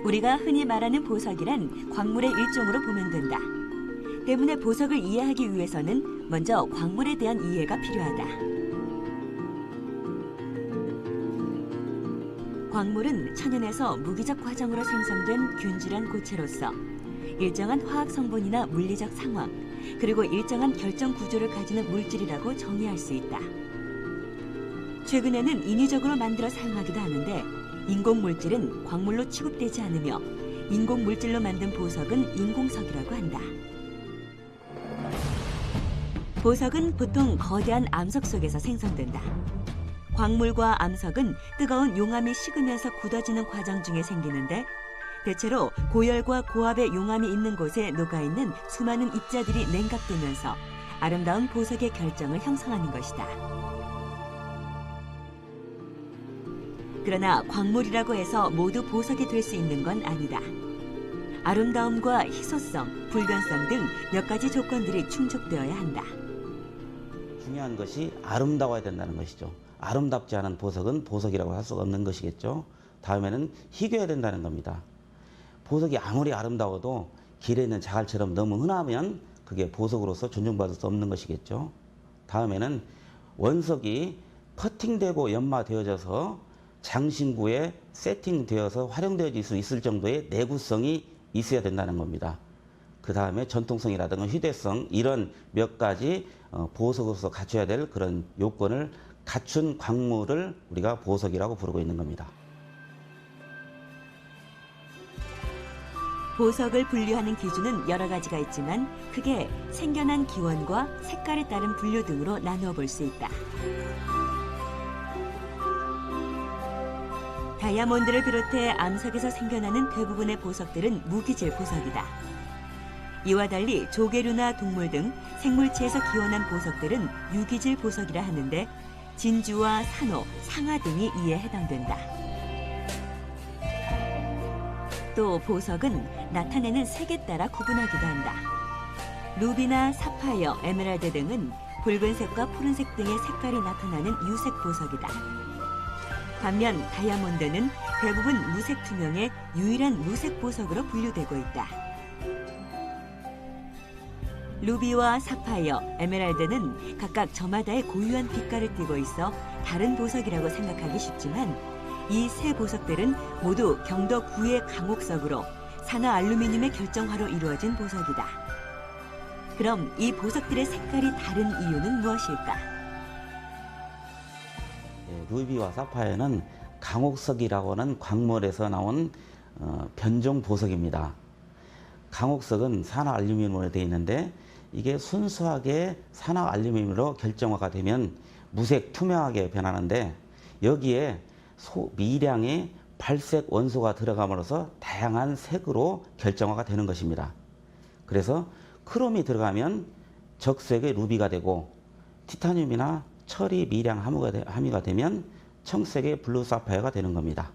우리가 흔히 말하는 보석이란 광물의 일종으로 보면 된다. 때문에 보석을 이해하기 위해서는 먼저 광물에 대한 이해가 필요하다. 광물은 천연에서 무기적 과정으로 생성된 균질한 고체로서 일정한 화학 성분이나 물리적 상황, 그리고 일정한 결정 구조를 가지는 물질이라고 정의할 수 있다. 최근에는 인위적으로 만들어 사용하기도 하는데 인공물질은 광물로 취급되지 않으며 인공물질로 만든 보석은 인공석이라고 한다. 보석은 보통 거대한 암석 속에서 생성된다. 광물과 암석은 뜨거운 용암이 식으면서 굳어지는 과정 중에 생기는데 대체로 고열과 고압의 용암이 있는 곳에 녹아있는 수많은 입자들이 냉각되면서 아름다운 보석의 결정을 형성하는 것이다. 그러나 광물이라고 해서 모두 보석이 될 수 있는 건 아니다. 아름다움과 희소성, 불변성 등 몇 가지 조건들이 충족되어야 한다. 중요한 것이 아름다워야 된다는 것이죠. 아름답지 않은 보석은 보석이라고 할 수가 없는 것이겠죠. 다음에는 희귀해야 된다는 겁니다. 보석이 아무리 아름다워도 길에 있는 자갈처럼 너무 흔하면 그게 보석으로서 존중받을 수 없는 것이겠죠. 다음에는 원석이 커팅되고 연마되어져서 장신구에 세팅되어서 활용되어질 수 있을 정도의 내구성이 있어야 된다는 겁니다. 그 다음에 전통성이라든가 휴대성 이런 몇 가지 보석으로서 갖춰야 될 그런 요건을 갖춘 광물을 우리가 보석이라고 부르고 있는 겁니다. 보석을 분류하는 기준은 여러 가지가 있지만 크게 생겨난 기원과 색깔에 따른 분류 등으로 나누어 볼 수 있다. 다이아몬드를 비롯해 암석에서 생겨나는 대부분의 보석들은 무기질 보석이다. 이와 달리 조개류나 동물 등 생물체에서 기원한 보석들은 유기질 보석이라 하는데 진주와 산호, 상아 등이 이에 해당된다. 또 보석은 나타내는 색에 따라 구분하기도 한다. 루비나 사파이어, 에메랄드 등은 붉은색과 푸른색 등의 색깔이 나타나는 유색 보석이다. 반면 다이아몬드는 대부분 무색 투명의 유일한 무색 보석으로 분류되고 있다. 루비와 사파이어, 에메랄드는 각각 저마다의 고유한 빛깔을 띠고 있어 다른 보석이라고 생각하기 쉽지만 이 세 보석들은 모두 경도 9의 강옥석으로 산화 알루미늄의 결정화로 이루어진 보석이다. 그럼 이 보석들의 색깔이 다른 이유는 무엇일까? 루비와 사파이어는 강옥석이라고 하는 광물에서 나온 변종 보석입니다. 강옥석은 산화 알루미늄으로 되어 있는데 이게 순수하게 산화 알루미늄으로 결정화가 되면 무색 투명하게 변하는데 여기에 미량의 발색 원소가 들어감으로써 다양한 색으로 결정화가 되는 것입니다. 그래서 크롬이 들어가면 적색의 루비가 되고 티타늄이나 철이 미량 함유가 되면 청색의 블루 사파이어가 되는 겁니다.